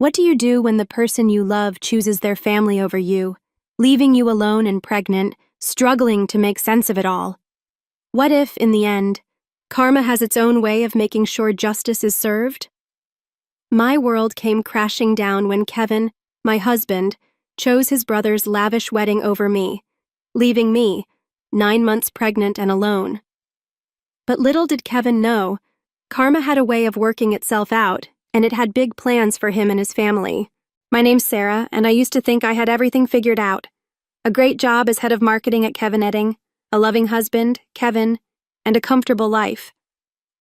What do you do when the person you love chooses their family over you, leaving you alone and pregnant, struggling to make sense of it all? What if, in the end, karma has its own way of making sure justice is served? My world came crashing down when Kevin, my husband, chose his brother's lavish wedding over me, leaving me, 9 months pregnant and alone. But little did Kevin know, karma had a way of working itself out, and it had big plans for him and his family. My name's Sarah, and I used to think I had everything figured out. A great job as head of marketing at Kevin Edding, a loving husband, Kevin, and a comfortable life.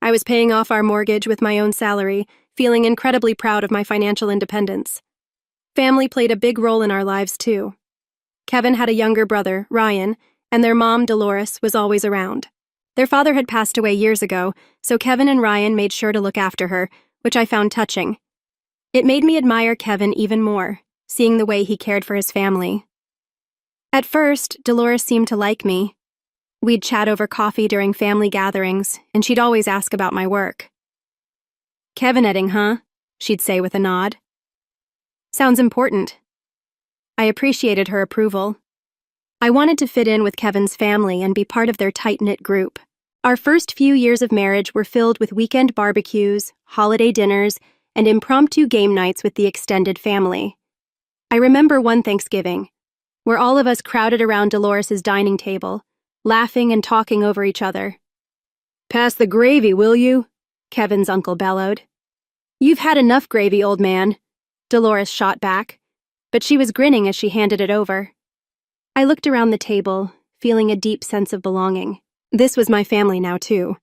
I was paying off our mortgage with my own salary, feeling incredibly proud of my financial independence. Family played a big role in our lives, too. Kevin had a younger brother, Ryan, and their mom, Dolores, was always around. Their father had passed away years ago, so Kevin and Ryan made sure to look after her, which I found touching. It made me admire Kevin even more, seeing the way he cared for his family. At first, Dolores seemed to like me. We'd chat over coffee during family gatherings, and she'd always ask about my work. "Kevin Edding, huh?" she'd say with a nod. "Sounds important." I appreciated her approval. I wanted to fit in with Kevin's family and be part of their tight-knit group. Our first few years of marriage were filled with weekend barbecues, holiday dinners, and impromptu game nights with the extended family. I remember one Thanksgiving, where all of us crowded around Dolores's dining table, laughing and talking over each other. "Pass the gravy, will you?" Kevin's uncle bellowed. "You've had enough gravy, old man," Dolores shot back, but she was grinning as she handed it over. I looked around the table, feeling a deep sense of belonging. This was my family now, too.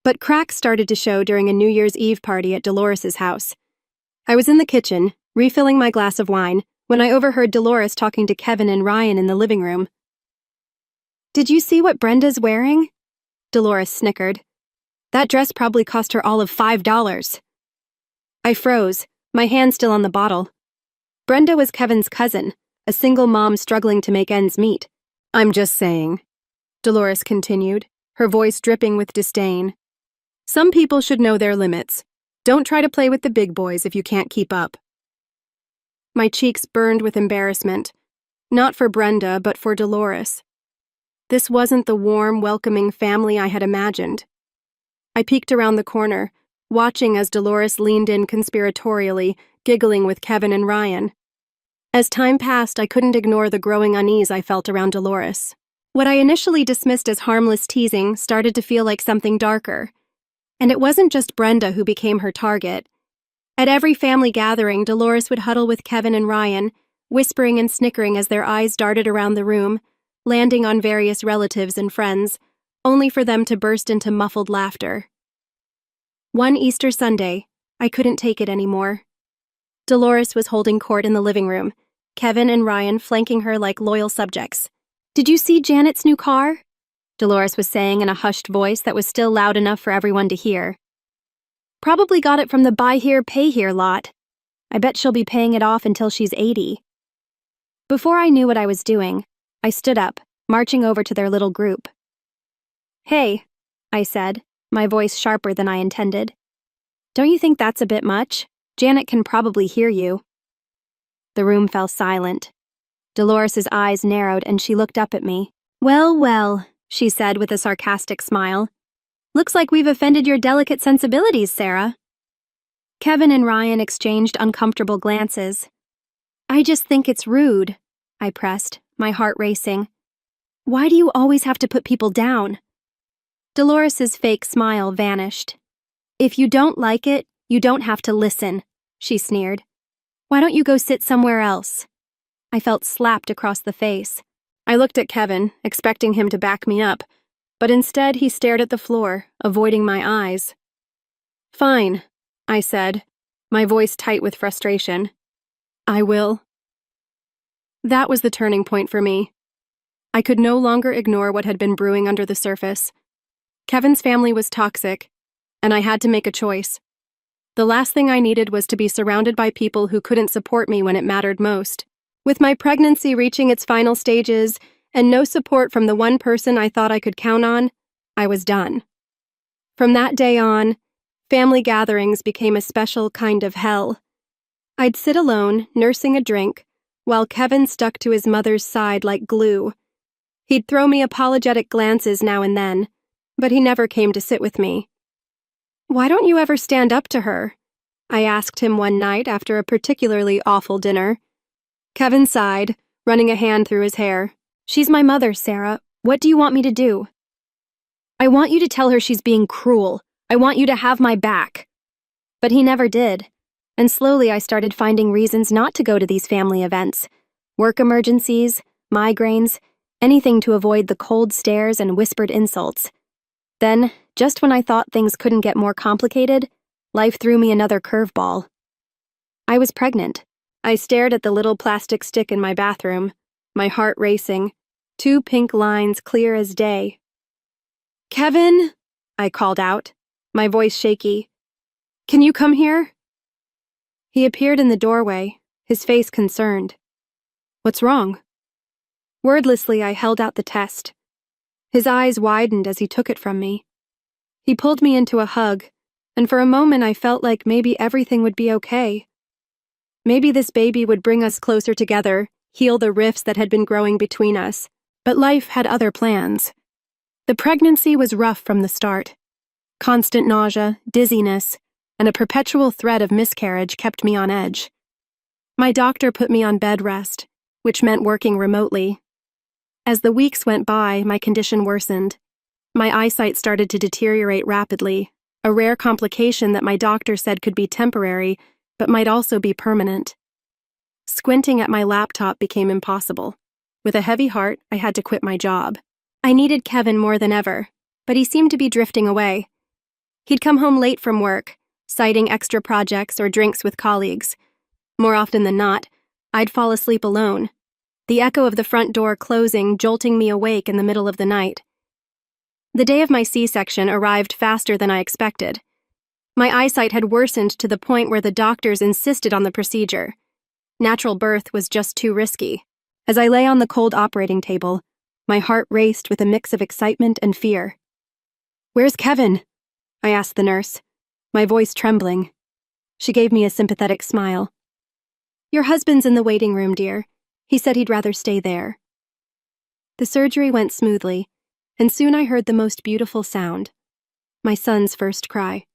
But cracks started to show during a New Year's Eve party at Dolores's house. I was in the kitchen, refilling my glass of wine, when I overheard Dolores talking to Kevin and Ryan in the living room. "Did you see what Brenda's wearing?" Dolores snickered. "That dress probably cost her all of $5. I froze, my hand still on the bottle. Brenda was Kevin's cousin, a single mom struggling to make ends meet. "I'm just saying," Dolores continued, her voice dripping with disdain. "Some people should know their limits. Don't try to play with the big boys if you can't keep up." My cheeks burned with embarrassment, not for Brenda, but for Dolores. This wasn't the warm, welcoming family I had imagined. I peeked around the corner, watching as Dolores leaned in conspiratorially, giggling with Kevin and Ryan. As time passed, I couldn't ignore the growing unease I felt around Dolores. What I initially dismissed as harmless teasing started to feel like something darker. And it wasn't just Brenda who became her target. At every family gathering, Dolores would huddle with Kevin and Ryan, whispering and snickering as their eyes darted around the room, landing on various relatives and friends, only for them to burst into muffled laughter. One Easter Sunday, I couldn't take it anymore. Dolores was holding court in the living room, Kevin and Ryan flanking her like loyal subjects. "Did you see Janet's new car?" Dolores was saying in a hushed voice that was still loud enough for everyone to hear. "Probably got it from the buy here, pay here lot. I bet she'll be paying it off until she's 80. Before I knew what I was doing, I stood up, marching over to their little group. "Hey," I said, my voice sharper than I intended. "Don't you think that's a bit much? Janet can probably hear you." The room fell silent. Dolores's eyes narrowed and she looked up at me. "Well, well," she said with a sarcastic smile. "Looks like we've offended your delicate sensibilities, Sarah." Kevin and Ryan exchanged uncomfortable glances. "I just think it's rude," I pressed, my heart racing. "Why do you always have to put people down?" Dolores's fake smile vanished. "If you don't like it, you don't have to listen," she sneered. "Why don't you go sit somewhere else?" I felt slapped across the face. I looked at Kevin, expecting him to back me up, but instead he stared at the floor, avoiding my eyes. "Fine," I said, my voice tight with frustration. "I will." That was the turning point for me. I could no longer ignore what had been brewing under the surface. Kevin's family was toxic, and I had to make a choice. The last thing I needed was to be surrounded by people who couldn't support me when it mattered most. With my pregnancy reaching its final stages and no support from the one person I thought I could count on, I was done. From that day on, family gatherings became a special kind of hell. I'd sit alone, nursing a drink, while Kevin stuck to his mother's side like glue. He'd throw me apologetic glances now and then, but he never came to sit with me. "Why don't you ever stand up to her?" I asked him one night after a particularly awful dinner. Kevin sighed, running a hand through his hair. "She's my mother, Sarah. What do you want me to do?" "I want you to tell her she's being cruel. I want you to have my back." But he never did, and slowly I started finding reasons not to go to these family events. Work emergencies, migraines, anything to avoid the cold stares and whispered insults. Then, just when I thought things couldn't get more complicated, life threw me another curveball. I was pregnant. I stared at the little plastic stick in my bathroom, my heart racing, 2 pink lines clear as day. "Kevin," I called out, my voice shaky. "Can you come here?" He appeared in the doorway, his face concerned. "What's wrong?" Wordlessly, I held out the test. His eyes widened as he took it from me. He pulled me into a hug, and for a moment I felt like maybe everything would be okay. Maybe this baby would bring us closer together, heal the rifts that had been growing between us. But life had other plans. The pregnancy was rough from the start. Constant nausea, dizziness, and a perpetual threat of miscarriage kept me on edge. My doctor put me on bed rest, which meant working remotely. As the weeks went by, my condition worsened. My eyesight started to deteriorate rapidly, a rare complication that my doctor said could be temporary, but might also be permanent. Squinting at my laptop became impossible. With a heavy heart, I had to quit my job. I needed Kevin more than ever, but he seemed to be drifting away. He'd come home late from work, citing extra projects or drinks with colleagues. More often than not, I'd fall asleep alone, the echo of the front door closing jolting me awake in the middle of the night. The day of my C-section arrived faster than I expected. My eyesight had worsened to the point where the doctors insisted on the procedure. Natural birth was just too risky. As I lay on the cold operating table, my heart raced with a mix of excitement and fear. "Where's Kevin?" I asked the nurse, my voice trembling. She gave me a sympathetic smile. "Your husband's in the waiting room, dear. He said he'd rather stay there." The surgery went smoothly, and soon I heard the most beautiful sound, my son's first cry.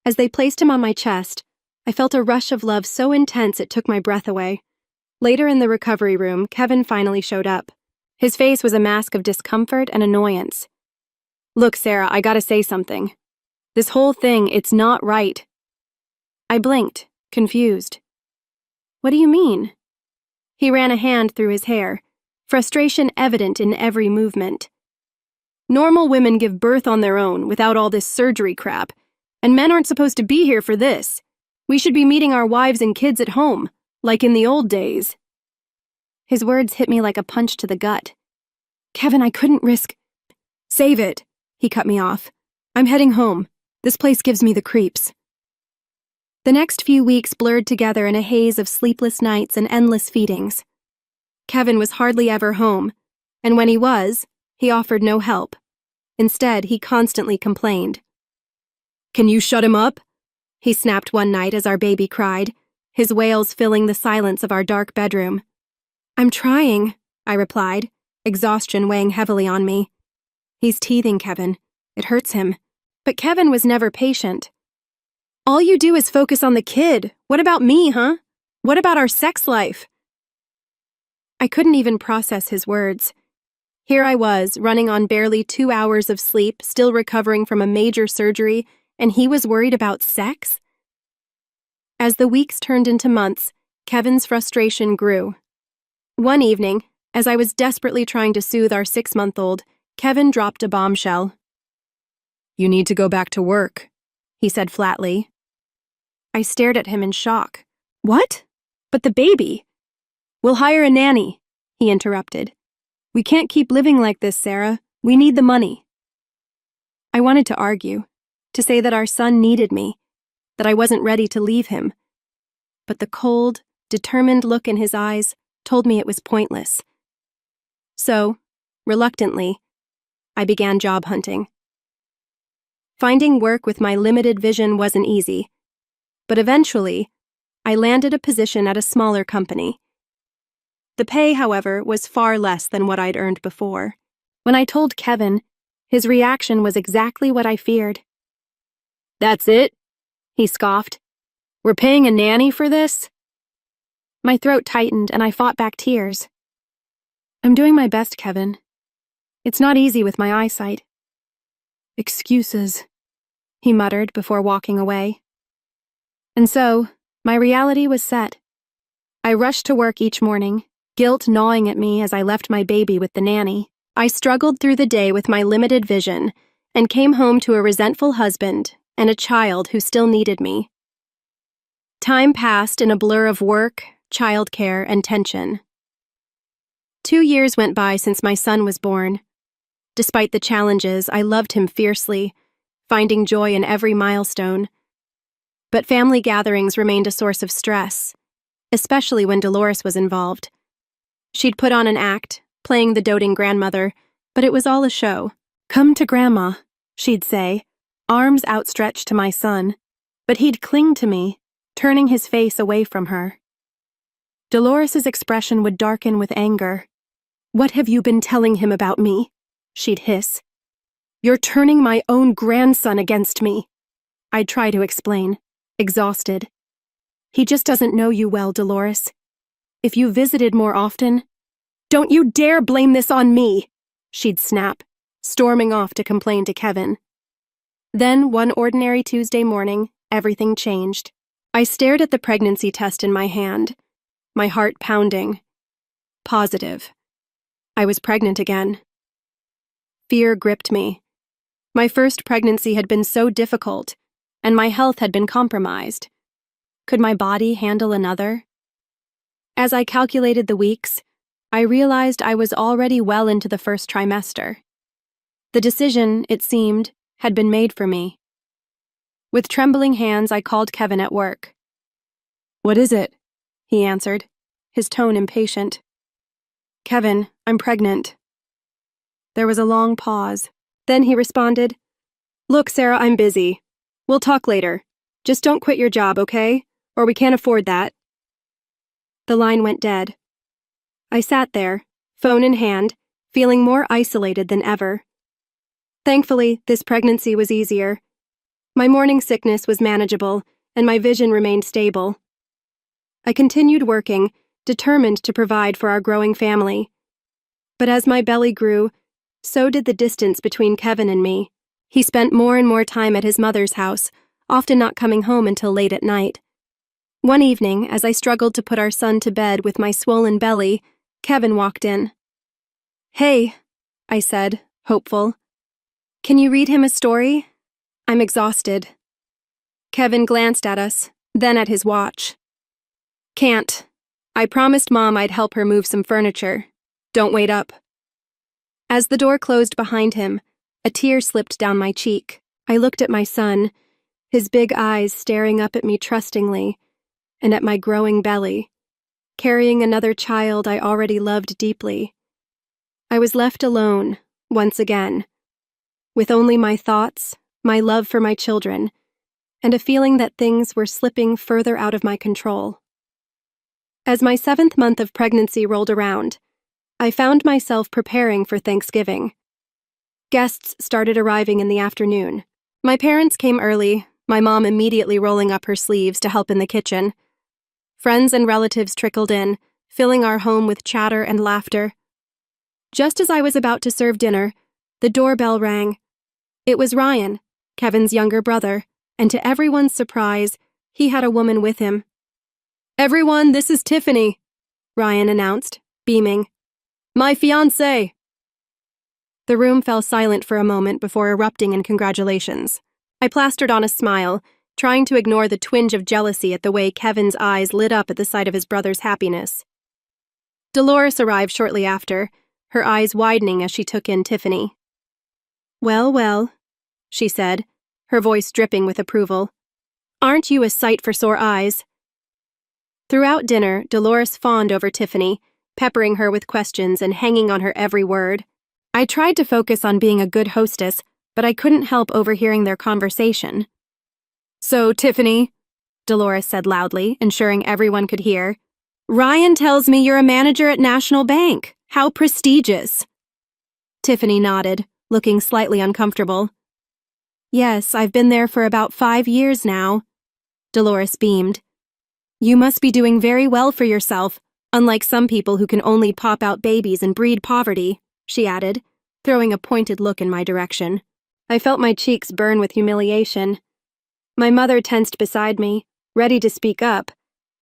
As they placed him on my chest, I felt a rush of love so intense it took my breath away. Later in the recovery room, Kevin finally showed up. His face was a mask of discomfort and annoyance. "Look, Sarah, I gotta say something. This whole thing, it's not right." I blinked, confused. "What do you mean?" He ran a hand through his hair, frustration evident in every movement. "Normal women give birth on their own without all this surgery crap, and men aren't supposed to be here for this. We should be meeting our wives and kids at home, like in the old days." His words hit me like a punch to the gut. "Kevin, I couldn't risk—" "Save it," he cut me off. "I'm heading home. This place gives me the creeps." The next few weeks blurred together in a haze of sleepless nights and endless feedings. Kevin was hardly ever home, and when he was, he offered no help. Instead, he constantly complained. "Can you shut him up?" he snapped one night as our baby cried, his wails filling the silence of our dark bedroom. "I'm trying," I replied, exhaustion weighing heavily on me. "He's teething, Kevin. It hurts him." But Kevin was never patient. "All you do is focus on the kid. What about me, huh? What about our sex life?" I couldn't even process his words. Here I was, running on barely 2 hours of sleep, still recovering from a major surgery, and he was worried about sex? As the weeks turned into months, Kevin's frustration grew. One evening, as I was desperately trying to soothe our 6-month-old, Kevin dropped a bombshell. "You need to go back to work," he said flatly. I stared at him in shock. "What? But the baby?" "We'll hire a nanny," he interrupted. "We can't keep living like this, Sarah. We need the money." I wanted to argue, to say that our son needed me, that I wasn't ready to leave him. But the cold, determined look in his eyes told me it was pointless. So, reluctantly, I began job hunting. Finding work with my limited vision wasn't easy, but eventually, I landed a position at a smaller company. The pay, however, was far less than what I'd earned before. When I told Kevin, his reaction was exactly what I feared. "That's it?" he scoffed. "We're paying a nanny for this?" My throat tightened and I fought back tears. "I'm doing my best, Kevin. It's not easy with my eyesight." "Excuses," he muttered before walking away. And so, my reality was set. I rushed to work each morning, guilt gnawing at me as I left my baby with the nanny. I struggled through the day with my limited vision and came home to a resentful husband and a child who still needed me. Time passed in a blur of work, childcare, and tension. 2 years went by since my son was born. Despite the challenges, I loved him fiercely, finding joy in every milestone. But family gatherings remained a source of stress, especially when Dolores was involved. She'd put on an act, playing the doting grandmother, but it was all a show. "Come to Grandma," she'd say, arms outstretched to my son, but he'd cling to me, turning his face away from her. Dolores's expression would darken with anger. "What have you been telling him about me?" she'd hiss. "You're turning my own grandson against me." I'd try to explain, exhausted. "He just doesn't know you well, Dolores. If you visited more often—" "Don't you dare blame this on me!" she'd snap, storming off to complain to Kevin. Then, one ordinary Tuesday morning, everything changed. I stared at the pregnancy test in my hand, my heart pounding. Positive. I was pregnant again. Fear gripped me. My first pregnancy had been so difficult, and my health had been compromised. Could my body handle another? As I calculated the weeks, I realized I was already well into the first trimester. The decision, it seemed, had been made for me. With trembling hands, I called Kevin at work. "What is it?" he answered, his tone impatient. "Kevin, I'm pregnant." There was a long pause. Then he responded, "Look, Sarah, I'm busy. We'll talk later. Just don't quit your job, okay? Or we can't afford that." The line went dead. I sat there, phone in hand, feeling more isolated than ever. Thankfully, this pregnancy was easier. My morning sickness was manageable, and my vision remained stable. I continued working, determined to provide for our growing family. But as my belly grew, so did the distance between Kevin and me. He spent more and more time at his mother's house, often not coming home until late at night. One evening, as I struggled to put our son to bed with my swollen belly, Kevin walked in. "Hey," I said, hopeful. "Can you read him a story? I'm exhausted." Kevin glanced at us, then at his watch. "Can't. I promised Mom I'd help her move some furniture. Don't wait up." As the door closed behind him, a tear slipped down my cheek. I looked at my son, his big eyes staring up at me trustingly, and at my growing belly, carrying another child I already loved deeply. I was left alone, once again, with only my thoughts, my love for my children, and a feeling that things were slipping further out of my control. As my 7th month of pregnancy rolled around, I found myself preparing for Thanksgiving. Guests started arriving in the afternoon. My parents came early, my mom immediately rolling up her sleeves to help in the kitchen. Friends and relatives trickled in, filling our home with chatter and laughter. Just as I was about to serve dinner, the doorbell rang. It was Ryan, Kevin's younger brother, and to everyone's surprise, he had a woman with him. "Everyone, this is Tiffany," Ryan announced, beaming. "My fiancée." The room fell silent for a moment before erupting in congratulations. I plastered on a smile, trying to ignore the twinge of jealousy at the way Kevin's eyes lit up at the sight of his brother's happiness. Dolores arrived shortly after, her eyes widening as she took in Tiffany. "Well, well," she said, her voice dripping with approval. "Aren't you a sight for sore eyes?" Throughout dinner, Dolores fawned over Tiffany, peppering her with questions and hanging on her every word. I tried to focus on being a good hostess, but I couldn't help overhearing their conversation. "So, Tiffany, Dolores said loudly, ensuring everyone could hear. Ryan tells me you're a manager at National Bank. How prestigious. Tiffany nodded, looking slightly uncomfortable. Yes, I've been there for about 5 years now. Dolores beamed. You must be doing very well for yourself, unlike some people who can only pop out babies and breed poverty, she added, throwing a pointed look in my direction. I felt my cheeks burn with humiliation. My mother tensed beside me, ready to speak up,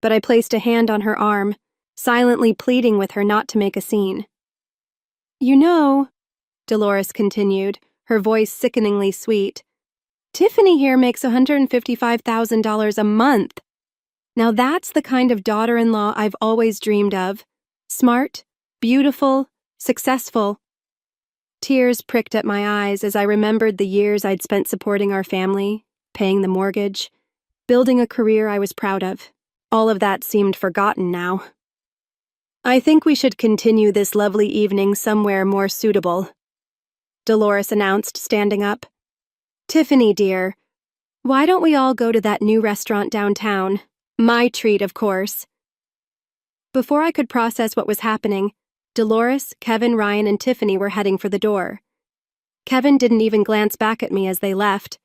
but I placed a hand on her arm, silently pleading with her not to make a scene. You know, Dolores continued, her voice sickeningly sweet, Tiffany here makes $155,000 a month. Now that's the kind of daughter-in-law I've always dreamed of. Smart, beautiful, successful. Tears pricked at my eyes as I remembered the years I'd spent supporting our family, paying the mortgage, building a career I was proud of. All of that seemed forgotten now. I think we should continue this lovely evening somewhere more suitable, Dolores announced, standing up. Tiffany, dear, why don't we all go to that new restaurant downtown? My treat, of course. Before I could process what was happening, Dolores, Kevin, Ryan, and Tiffany were heading for the door. Kevin didn't even glance back at me as they left.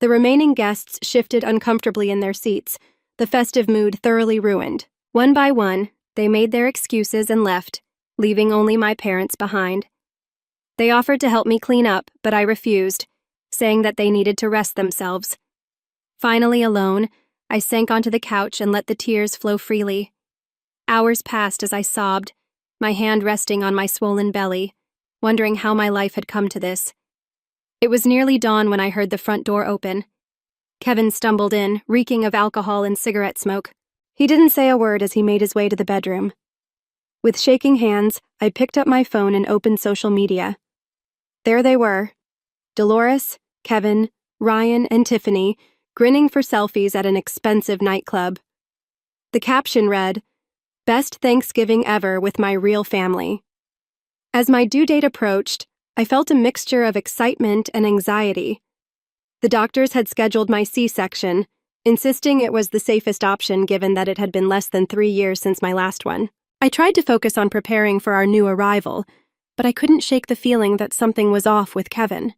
The remaining guests shifted uncomfortably in their seats, the festive mood thoroughly ruined. One by one, they made their excuses and left, leaving only my parents behind. They offered to help me clean up, but I refused, saying that they needed to rest themselves. Finally alone, I sank onto the couch and let the tears flow freely. Hours passed as I sobbed, my hand resting on my swollen belly, wondering how my life had come to this. It was nearly dawn when I heard the front door open. Kevin stumbled in, reeking of alcohol and cigarette smoke. He didn't say a word as he made his way to the bedroom. With shaking hands, I picked up my phone and opened social media. There they were, Dolores, Kevin, Ryan, and Tiffany, grinning for selfies at an expensive nightclub. The caption read, Best Thanksgiving ever with my real family. As my due date approached, I felt a mixture of excitement and anxiety. The doctors had scheduled my C-section, insisting it was the safest option given that it had been less than 3 years since my last one. I tried to focus on preparing for our new arrival, but I couldn't shake the feeling that something was off with Kevin.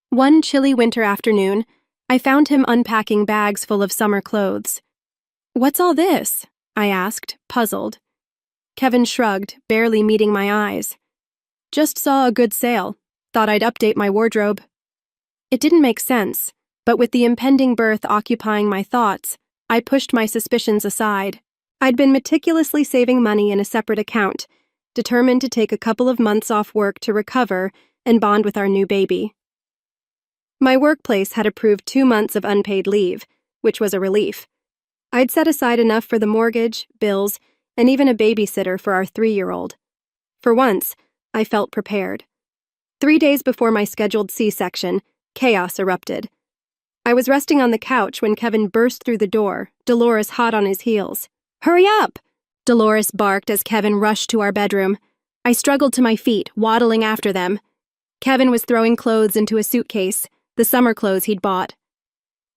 One chilly winter afternoon, I found him unpacking bags full of summer clothes. What's all this? I asked, puzzled. Kevin shrugged, barely meeting my eyes. Just saw a good sale. Thought I'd update my wardrobe. It didn't make sense, but with the impending birth occupying my thoughts, I pushed my suspicions aside. I'd been meticulously saving money in a separate account, determined to take a couple of months off work to recover and bond with our new baby. My workplace had approved 2 months of unpaid leave, which was a relief. I'd set aside enough for the mortgage, bills, and even a babysitter for our 3-year-old. For once, I felt prepared. 3 days before my scheduled C-section, chaos erupted. I was resting on the couch when Kevin burst through the door, Dolores hot on his heels. Hurry up! Dolores barked as Kevin rushed to our bedroom. I struggled to my feet, waddling after them. Kevin was throwing clothes into a suitcase, the summer clothes he'd bought.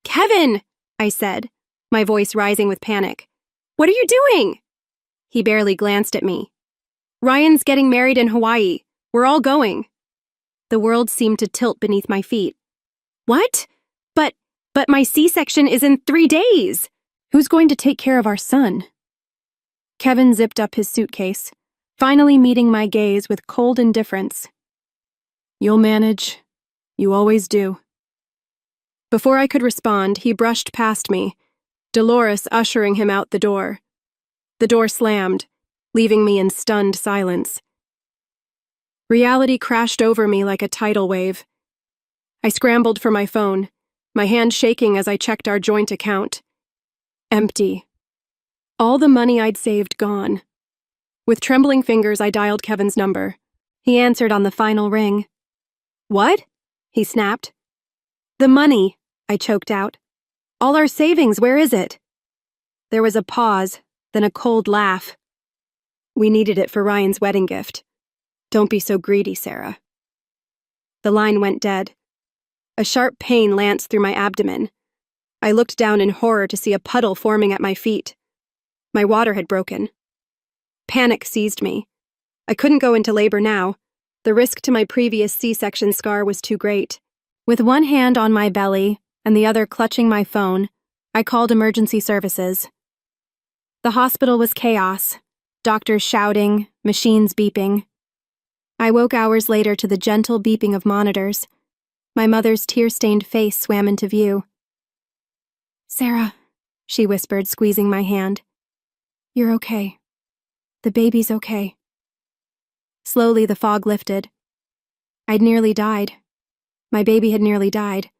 Kevin! I said, my voice rising with panic. What are you doing? He barely glanced at me. Ryan's getting married in Hawaii. We're all going. The world seemed to tilt beneath my feet. What? But my C-section is in 3 days. Who's going to take care of our son? Kevin zipped up his suitcase, finally meeting my gaze with cold indifference. You'll manage. You always do. Before I could respond, he brushed past me, Dolores ushering him out the door. The door slammed, leaving me in stunned silence. Reality crashed over me like a tidal wave. I scrambled for my phone, my hand shaking as I checked our joint account. Empty. All the money I'd saved gone. With trembling fingers, I dialed Kevin's number. He answered on the final ring. What? He snapped. The money, I choked out. All our savings, where is it? There was a pause, then a cold laugh. We needed it for Ryan's wedding gift. Don't be so greedy, Sarah. The line went dead. A sharp pain lanced through my abdomen. I looked down in horror to see a puddle forming at my feet. My water had broken. Panic seized me. I couldn't go into labor now. The risk to my previous C-section scar was too great. With one hand on my belly and the other clutching my phone, I called emergency services. The hospital was chaos, doctors shouting, machines beeping. I woke hours later to the gentle beeping of monitors. My mother's tear-stained face swam into view. "Sarah," she whispered, squeezing my hand. "You're okay. The baby's okay." Slowly, the fog lifted. I'd nearly died. My baby had nearly died.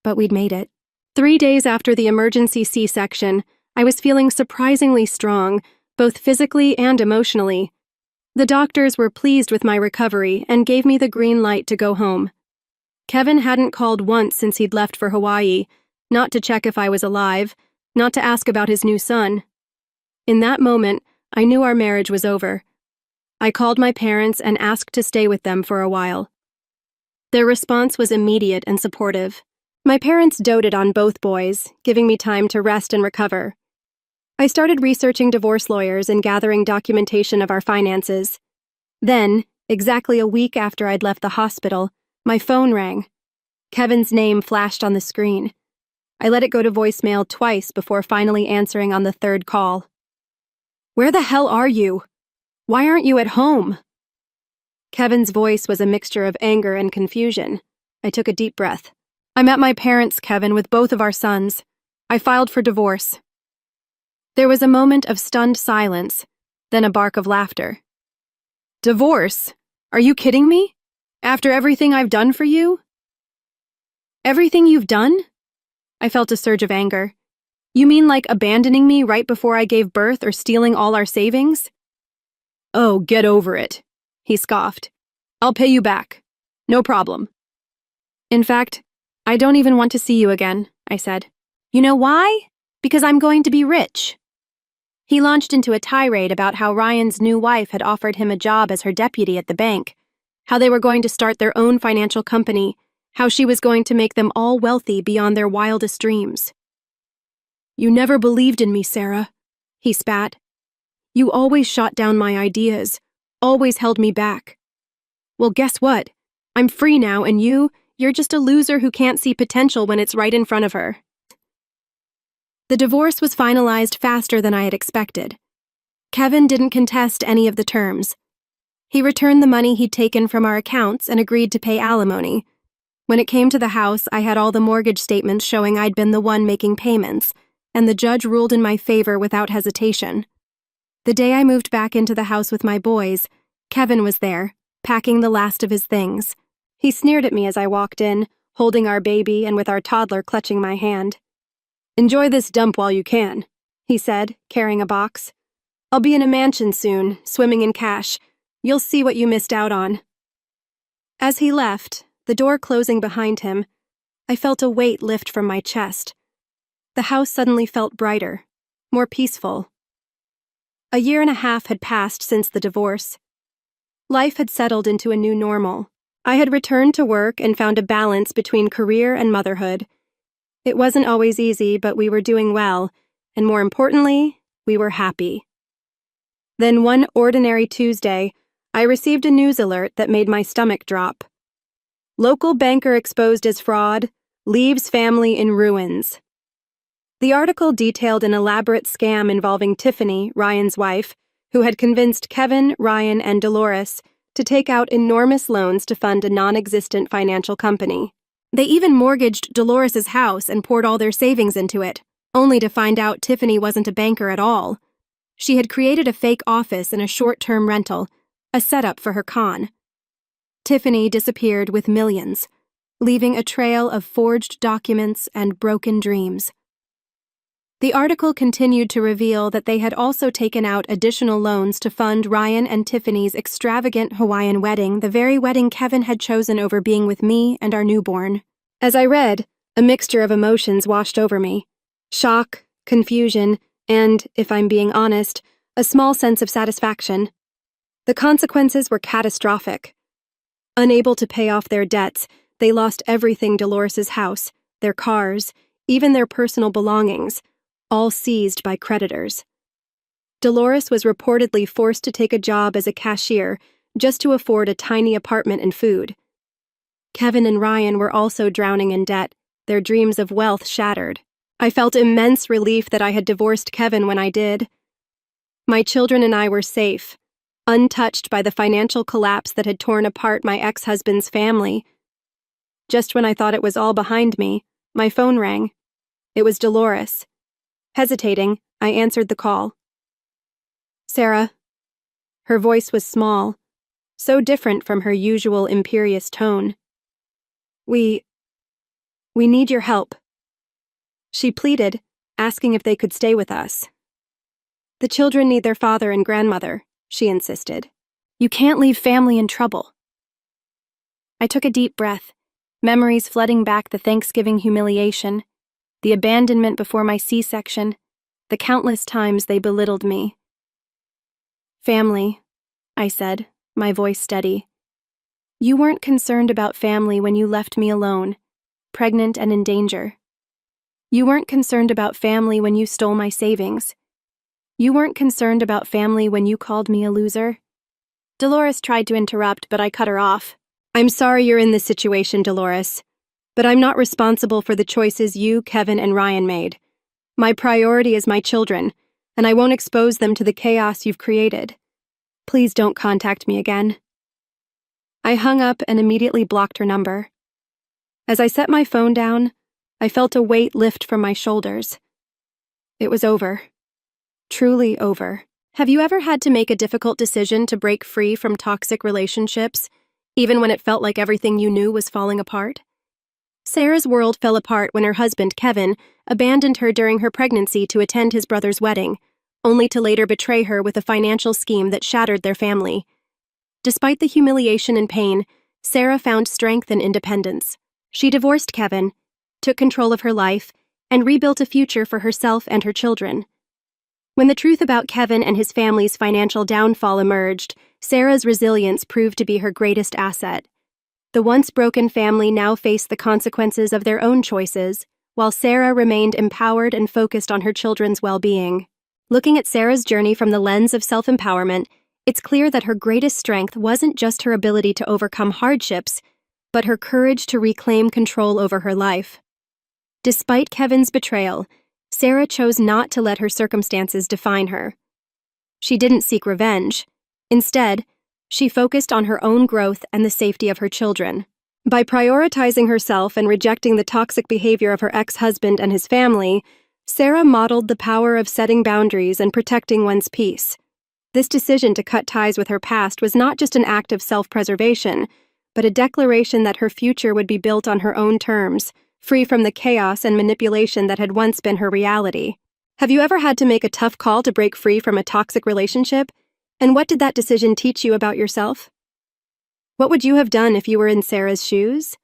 But we'd made it. 3 days after the emergency C-section, I was feeling surprisingly strong, both physically and emotionally. The doctors were pleased with my recovery and gave me the green light to go home. Kevin hadn't called once since he'd left for Hawaii, not to check if I was alive, not to ask about his new son. In that moment, I knew our marriage was over. I called my parents and asked to stay with them for a while. Their response was immediate and supportive. My parents doted on both boys, giving me time to rest and recover. I started researching divorce lawyers and gathering documentation of our finances. Then, exactly a week after I'd left the hospital, my phone rang. Kevin's name flashed on the screen. I let it go to voicemail twice before finally answering on the third call. "Where the hell are you? Why aren't you at home?" Kevin's voice was a mixture of anger and confusion. I took a deep breath. "I'm at my parents', Kevin, with both of our sons. I filed for divorce." There was a moment of stunned silence, then a bark of laughter. "Divorce? Are you kidding me? After everything I've done for you?" "Everything you've done?" I felt a surge of anger. "You mean like abandoning me right before I gave birth or stealing all our savings?" "Oh, get over it," he scoffed. "I'll pay you back. No problem." "In fact, I don't even want to see you again," I said. "You know why? Because I'm going to be rich." He launched into a tirade about how Ryan's new wife had offered him a job as her deputy at the bank, how they were going to start their own financial company, how she was going to make them all wealthy beyond their wildest dreams. "You never believed in me, Sarah," he spat. "You always shot down my ideas, always held me back. Well, guess what? I'm free now, and you're just a loser who can't see potential when it's right in front of her." The divorce was finalized faster than I had expected. Kevin didn't contest any of the terms. He returned the money he'd taken from our accounts and agreed to pay alimony. When it came to the house, I had all the mortgage statements showing I'd been the one making payments, and the judge ruled in my favor without hesitation. The day I moved back into the house with my boys, Kevin was there, packing the last of his things. He sneered at me as I walked in, holding our baby and with our toddler clutching my hand. "Enjoy this dump while you can," he said, carrying a box. "I'll be in a mansion soon, swimming in cash. You'll see what you missed out on." As he left, the door closing behind him, I felt a weight lift from my chest. The house suddenly felt brighter, more peaceful. 1.5 years had passed since the divorce. Life had settled into a new normal. I had returned to work and found a balance between career and motherhood. It wasn't always easy, but we were doing well, and more importantly, we were happy. Then one ordinary Tuesday, I received a news alert that made my stomach drop. "Local banker exposed as fraud, leaves family in ruins." The article detailed an elaborate scam involving Tiffany, Ryan's wife, who had convinced Kevin, Ryan, and Dolores to take out enormous loans to fund a non-existent financial company. They even mortgaged Dolores's house and poured all their savings into it, only to find out Tiffany wasn't a banker at all. She had created a fake office and a short-term rental, a setup for her con. Tiffany disappeared with millions, leaving a trail of forged documents and broken dreams. The article continued to reveal that they had also taken out additional loans to fund Ryan and Tiffany's extravagant Hawaiian wedding, the very wedding Kevin had chosen over being with me and our newborn. As I read, a mixture of emotions washed over me. Shock, confusion, and, if I'm being honest, a small sense of satisfaction. The consequences were catastrophic. Unable to pay off their debts, they lost everything: Dolores's house, their cars, even their personal belongings, all seized by creditors. Dolores was reportedly forced to take a job as a cashier just to afford a tiny apartment and food. Kevin and Ryan were also drowning in debt, their dreams of wealth shattered. I felt immense relief that I had divorced Kevin when I did. My children and I were safe, untouched by the financial collapse that had torn apart my ex-husband's family. Just when I thought it was all behind me, my phone rang. It was Dolores. Hesitating, I answered the call. "Sarah." Her voice was small, so different from her usual imperious tone. We need your help," she pleaded, asking if they could stay with us. "The children need their father and grandmother," she insisted. "You can't leave family in trouble." I took a deep breath, memories flooding back the Thanksgiving humiliation, the abandonment before my C-section, the countless times they belittled me. "Family," I said, my voice steady. "You weren't concerned about family when you left me alone, pregnant and in danger. You weren't concerned about family when you stole my savings. You weren't concerned about family when you called me a loser." Dolores tried to interrupt, but I cut her off. "I'm sorry you're in this situation, Dolores, but I'm not responsible for the choices you, Kevin, and Ryan made. My priority is my children, and I won't expose them to the chaos you've created. Please don't contact me again." I hung up and immediately blocked her number. As I set my phone down, I felt a weight lift from my shoulders. It was over. Truly over. Have you ever had to make a difficult decision to break free from toxic relationships, even when it felt like everything you knew was falling apart? Sarah's world fell apart when her husband, Kevin, abandoned her during her pregnancy to attend his brother's wedding, only to later betray her with a financial scheme that shattered their family. Despite the humiliation and pain, Sarah found strength and independence. She divorced Kevin, took control of her life, and rebuilt a future for herself and her children. When the truth about Kevin and his family's financial downfall emerged, Sarah's resilience proved to be her greatest asset. The once broken family now faced the consequences of their own choices, while Sarah remained empowered and focused on her children's well-being. Looking at Sarah's journey from the lens of self-empowerment, it's clear that her greatest strength wasn't just her ability to overcome hardships, but her courage to reclaim control over her life. Despite Kevin's betrayal, Sarah chose not to let her circumstances define her. She didn't seek revenge. Instead, she focused on her own growth and the safety of her children. By prioritizing herself and rejecting the toxic behavior of her ex-husband and his family, Sarah modeled the power of setting boundaries and protecting one's peace. This decision to cut ties with her past was not just an act of self-preservation, but a declaration that her future would be built on her own terms, free from the chaos and manipulation that had once been her reality. Have you ever had to make a tough call to break free from a toxic relationship? And what did that decision teach you about yourself? What would you have done if you were in Sarah's shoes?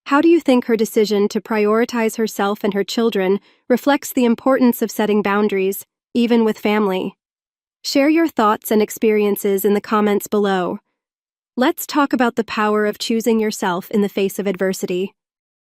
How do you think her decision to prioritize herself and her children reflects the importance of setting boundaries, even with family? Share your thoughts and experiences in the comments below. Let's talk about the power of choosing yourself in the face of adversity.